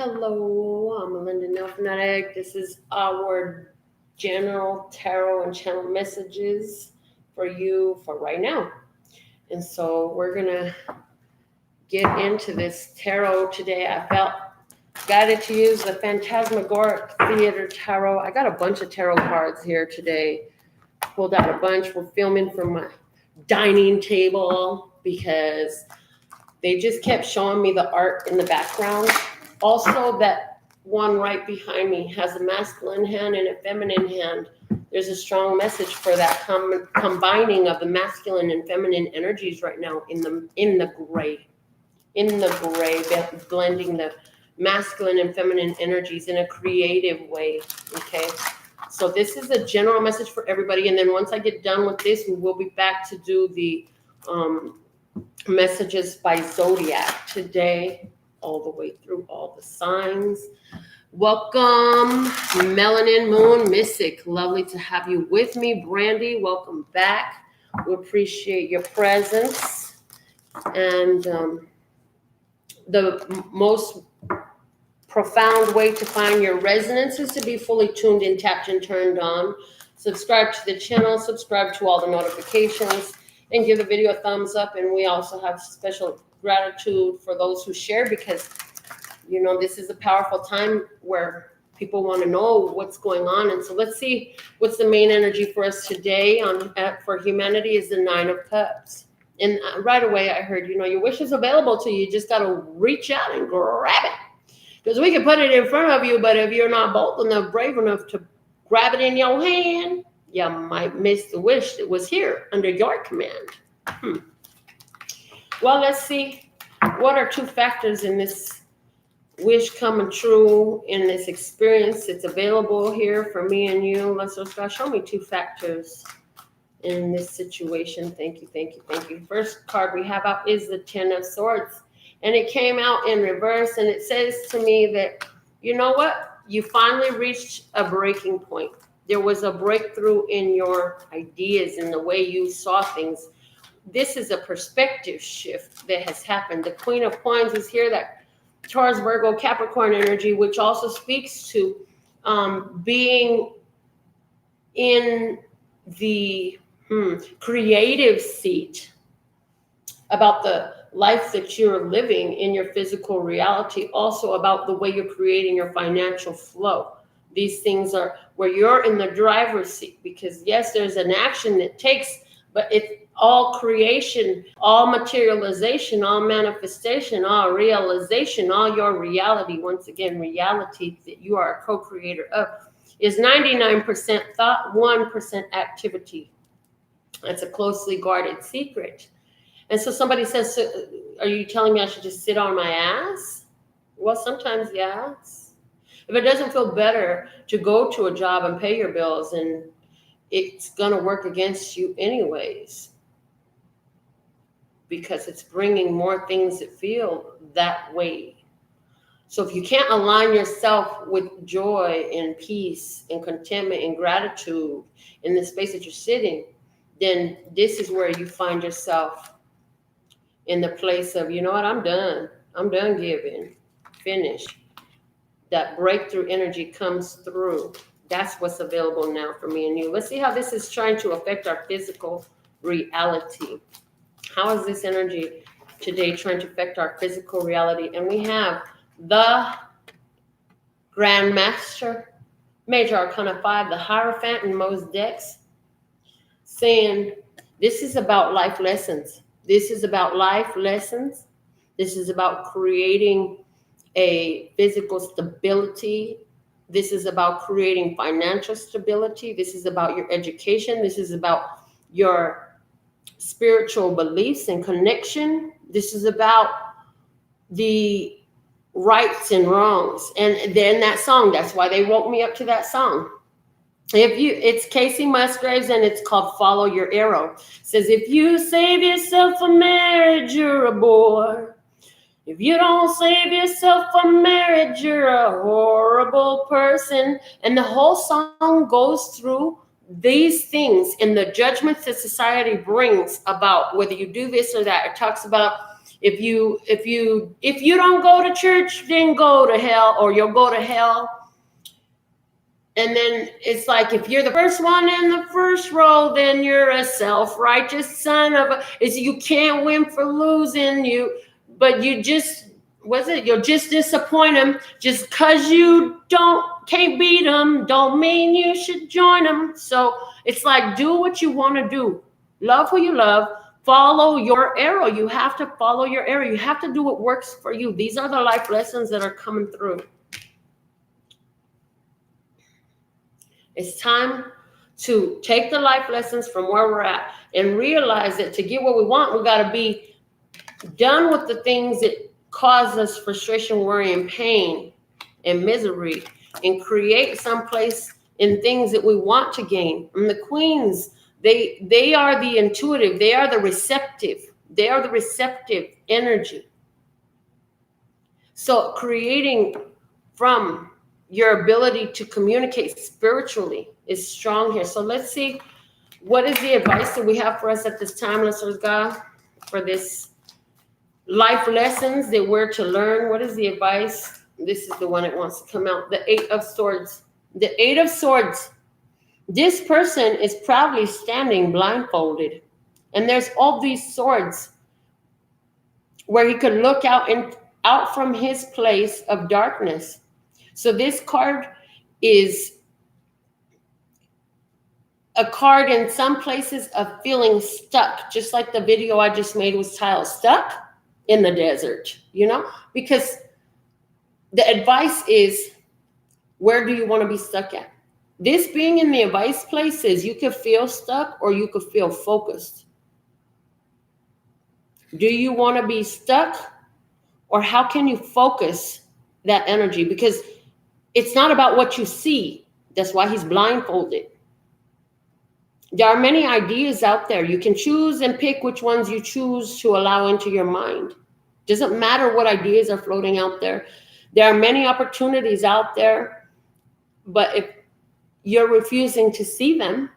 Hello, I'm Melinda, NailFanatic. This is our general tarot and channel messages for you for right now. And so we're going to get into this tarot today. I felt guided to use the Phantasmagoric Theater Tarot. I got a bunch of tarot cards here today. Pulled out a bunch. We're filming from my dining table because they just kept showing me the art in the background. Also, that one right behind me has a masculine hand and a feminine hand. There's a strong message for that combining of the masculine and feminine energies right now in the gray, blending the masculine and feminine energies in a creative way. Okay, so this is a general message for everybody, and then once I get done with this, we will be back to do the messages by zodiac today, all the way through all the signs. Welcome, Melanin Moon Mystic. Lovely to have you with me. Brandy, welcome back. We appreciate your presence. And the most profound way to find your resonance is to be fully tuned in, tapped, and turned on. Subscribe to the channel, subscribe to all the notifications, and give the video a thumbs up. And we also have special gratitude for those who share, because you know this is a powerful time where people want to know what's going on. And so let's see what's the main energy for us today for humanity is the Nine of Cups. And right away I heard, your wish is available to you. You just got to reach out and grab it, because we can put it in front of you, but if you're not bold enough, brave enough to grab it in your hand, you might miss the wish that was here under your command. Well, let's see. What are two factors in this wish coming true, in this experience that's available here for me and you? Let's God, show me two factors in this situation. Thank you, thank you, thank you. First card we have out is the Ten of Swords. And it came out in reverse, and it says to me that, you know what? You finally reached a breaking point. There was a breakthrough in your ideas, in the way you saw things. This is a perspective shift that has happened. The Queen of Coins is here, that Taurus, Virgo, Capricorn energy, which also speaks to being in the creative seat about the life that you're living in your physical reality, also about the way you're creating your financial flow. These things are where you're in the driver's seat, because yes, there's an action that takes, but it's all creation, all materialization, all manifestation, all realization, all your reality. Once again, reality that you are a co-creator of is 99% thought, 1% activity. That's a closely guarded secret. And so somebody says, so, are you telling me I should just sit on my ass? Well, sometimes yes. If it doesn't feel better to go to a job and pay your bills, and it's going to work against you anyways, because it's bringing more things that feel that way. So if you can't align yourself with joy and peace and contentment and gratitude in the space that you're sitting, then this is where you find yourself in the place of, you know what, I'm done giving, finish. That breakthrough energy comes through. That's what's available now for me and you. Let's see how this is trying to affect our physical reality. How is this energy today trying to affect our physical reality? And we have the Grand Master, Major Arcana 5, the Hierophant in most decks, saying this is about life lessons. This is about life lessons. This is about creating a physical stability. This is about creating financial stability. This is about your education. This is about your spiritual beliefs and connection. This is about the rights and wrongs. And then that song, that's why they woke me up to that song. It's Casey Musgraves, and it's called Follow Your Arrow. It says, if you save yourself for marriage, you're a bore. If you don't save yourself for marriage, you're a horrible person. And the whole song goes through these things and the judgments that society brings about whether you do this or that. It talks about, If you don't go to church, then go to hell, or you'll go to hell. And then it's like, if you're the first one in the first row, then you're a self-righteous son of a, you can't win for losing you, but you just, you'll just disappoint them. Just because you can't beat them, don't mean you should join them. So it's like, do what you want to do. Love who you love. Follow your arrow. You have to follow your arrow. You have to do what works for you. These are the life lessons that are coming through. It's time to take the life lessons from where we're at and realize that to get what we want, we got to be done with the things that cause us frustration, worry, and pain and misery, and create someplace in things that we want to gain. And the queens, they are the intuitive, they are the receptive energy. So creating from your ability to communicate spiritually is strong here. So let's see, what is the advice that we have for us at this time, listeners, God, for this life lessons that we're to learn? What is the advice? This is the one that wants to come out. The 8 of Swords. The 8 of Swords. This person is proudly standing blindfolded. And there's all these swords where he could look out from his place of darkness. So this card is a card in some places of feeling stuck, just like the video I just made was titled Stuck in the Desert, because the advice is, where do you want to be stuck at? This being in the advice place is you could feel stuck or you could feel focused. Do you want to be stuck, or how can you focus that energy? Because it's not about what you see. That's why he's blindfolded. There are many ideas out there. You can choose and pick which ones you choose to allow into your mind. Doesn't matter what ideas are floating out there. There are many opportunities out there, but if you're refusing to see them,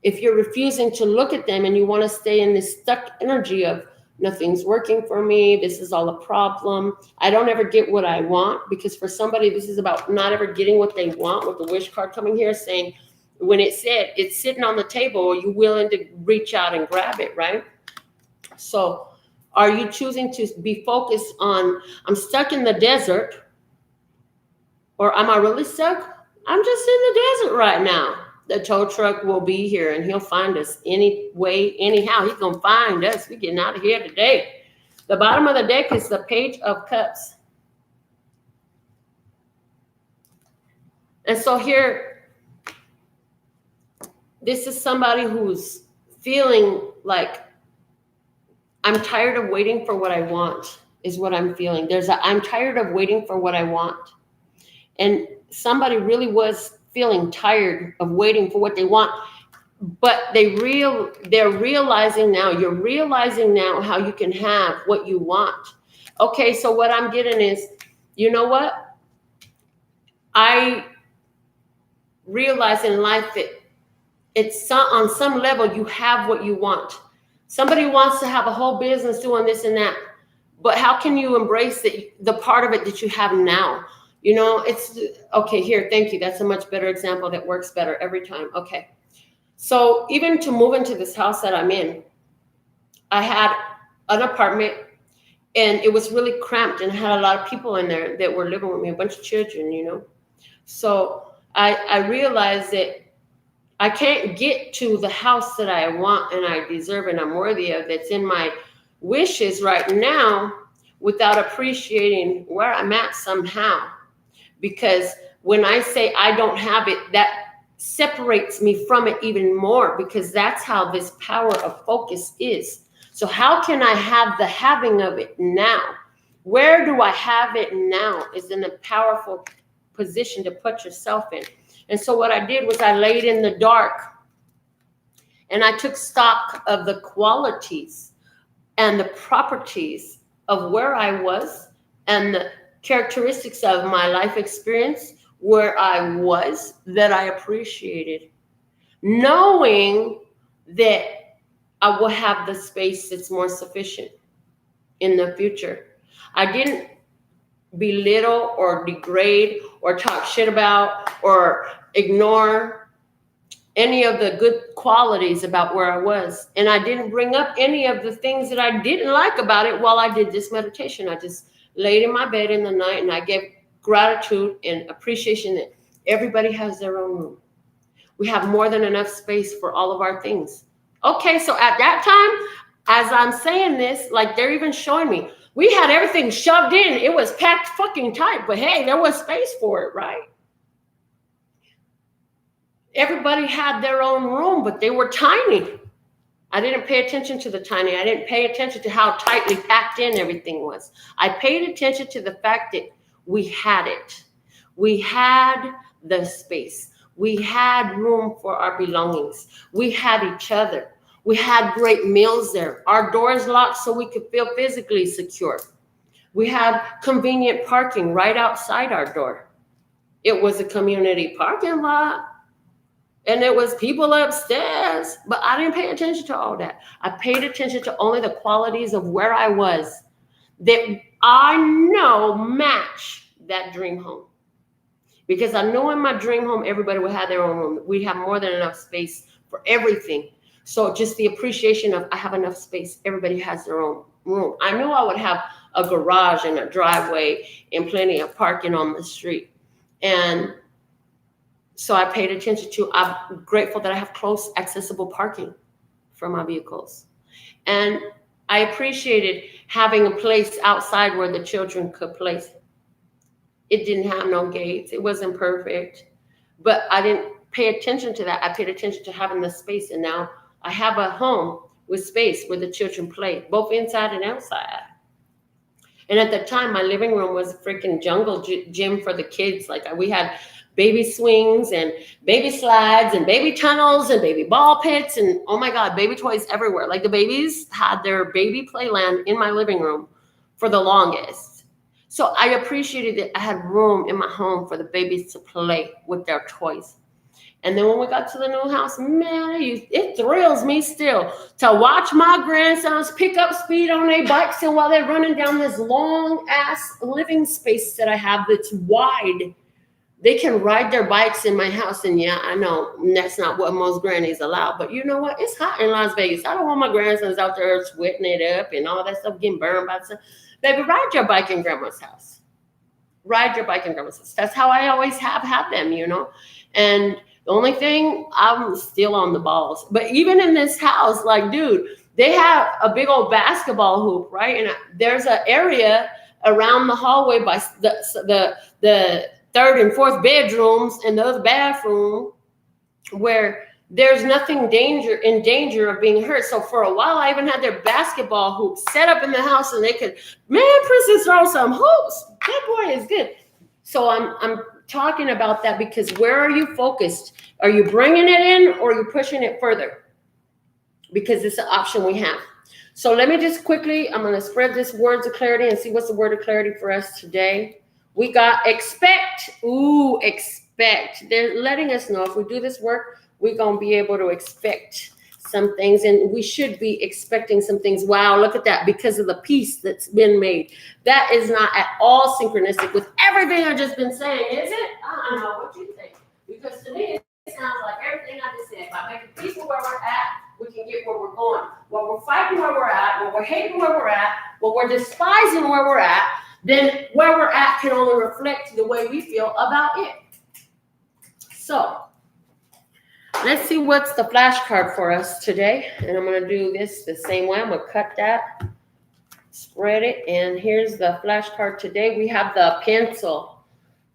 if you're refusing to look at them and you want to stay in this stuck energy of nothing's working for me, this is all a problem, I don't ever get what I want, because for somebody this is about not ever getting what they want, with the wish card coming here saying, when it said it's sitting on the table, are you willing to reach out and grab it, right? So are you choosing to be focused on, I'm stuck in the desert, or am I really stuck? I'm just in the desert right now. The tow truck will be here and he'll find us anyway, anyhow. He's going to find us. We're getting out of here today. The bottom of the deck is the Page of Cups. And so here, this is somebody who's feeling like, I'm tired of waiting for what I want, is what I'm feeling. I'm tired of waiting for what I want. And somebody really was feeling tired of waiting for what they want, but they're realizing now, you're realizing now how you can have what you want. Okay, so what I'm getting is, you know what? I realize in life that it's on some level you have what you want. Somebody wants to have a whole business doing this and that, but how can you embrace the part of it that you have now? It's okay here. Thank you. That's a much better example that works better every time. Okay. So even to move into this house that I'm in, I had an apartment and it was really cramped and had a lot of people in there that were living with me, a bunch of children, So I realized that I can't get to the house that I want and I deserve and I'm worthy of, that's in my wishes right now, without appreciating where I'm at somehow. Because when I say I don't have it, that separates me from it even more, because that's how this power of focus is. So how can I have the having of it now? Where do I have it now is in a powerful position to put yourself in. And so what I did was I laid in the dark and I took stock of the qualities and the properties of where I was and the characteristics of my life experience where I was that I appreciated, knowing that I will have the space that's more sufficient. in the future. I didn't belittle or degrade or talk shit about or ignore any of the good qualities about where I was. And I didn't bring up any of the things that I didn't like about it while I did this meditation. I just laid in my bed in the night and I gave gratitude and appreciation that everybody has their own room. We have more than enough space for all of our things. Okay, so at that time, as I'm saying this, like they're even showing me, we had everything shoved in. It was packed fucking tight, but hey, there was space for it, right? Everybody had their own room, but they were tiny. I didn't pay attention to the tiny. I didn't pay attention to how tightly packed in everything was. I paid attention to the fact that we had it. We had the space. We had room for our belongings. We had each other. We had great meals there. Our doors locked so we could feel physically secure. We had convenient parking right outside our door. It was a community parking lot. And there was people upstairs, but I didn't pay attention to all that. I paid attention to only the qualities of where I was that I know match that dream home. Because I knew in my dream home, everybody would have their own room. We'd have more than enough space for everything. So just the appreciation of I have enough space. Everybody has their own room. I knew I would have a garage and a driveway and plenty of parking on the street. And so I paid attention to, I'm grateful that I have close, accessible parking for my vehicles. And I appreciated having a place outside where the children could play. It didn't have no gates. It wasn't perfect. But I didn't pay attention to that. I paid attention to having the space. And now I have a home with space where the children play, both inside and outside. And at the time, my living room was a freaking jungle gym for the kids. Like we had baby swings and baby slides and baby tunnels and baby ball pits and oh my God, baby toys everywhere. Like the babies had their baby playland in my living room for the longest. So I appreciated that I had room in my home for the babies to play with their toys. And then when we got to the new house, man, it thrills me still to watch my grandsons pick up speed on their bikes and while they're running down this long ass living space that I have that's wide. They can ride their bikes in my house. And yeah, I know that's not what most grannies allow. But you know what? It's hot in Las Vegas. I don't want my grandsons out there sweating it up and all that stuff getting burned by stuff. Baby, ride your bike in grandma's house. Ride your bike in grandma's house. That's how I always have had them, you know. And the only thing, I'm still on the balls. But even in this house, like, dude, they have a big old basketball hoop, right? And there's an area around the hallway by the third and fourth bedrooms and the other bathroom where there's nothing in danger of being hurt. So for a while, I even had their basketball hoop set up in the house and they could, man, Princess, throw some hoops. That boy is good. So I'm talking about that because where are you focused? Are you bringing it in or are you pushing it further? Because it's an option we have. So let me just quickly, I'm going to spread this words of clarity and see what's the word of clarity for us today. We got expect. Ooh, expect. They're letting us know if we do this work, we're going to be able to expect some things. And we should be expecting some things. Wow, look at that. Because of the peace that's been made. That is not at all synchronistic with everything I've just been saying, is it? I don't know what you think. Because to me, it sounds like everything I just said. By making peace with where we're at, we can get where we're going. While we're fighting where we're at, while we're hating where we're at, while we're despising where we're at, then where we're at can only reflect the way we feel about it. So let's see what's the flashcard for us today. And I'm going to do this the same way. I'm going to cut that, spread it. And here's the flashcard today. We have the pencil.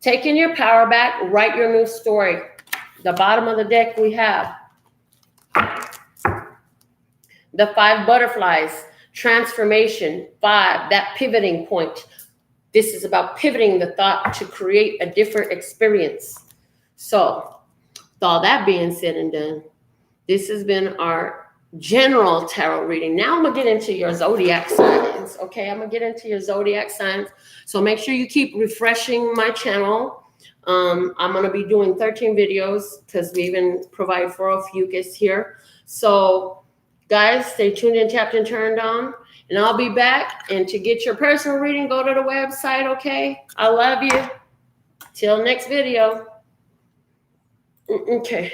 Taking your power back, write your new story. The bottom of the deck we have the 5 butterflies, transformation, 5, that pivoting point. This is about pivoting the thought to create a different experience. So, with all that being said and done, this has been our general tarot reading. Now I'm going to get into your zodiac signs. Okay, I'm going to get into your zodiac signs. So make sure you keep refreshing my channel. I'm going to be doing 13 videos because we even provide for a fucus here. So, guys, stay tuned and tapped and turned on. And I'll be back. And to get your personal reading, go to the website, okay? I love you. Till next video. Okay.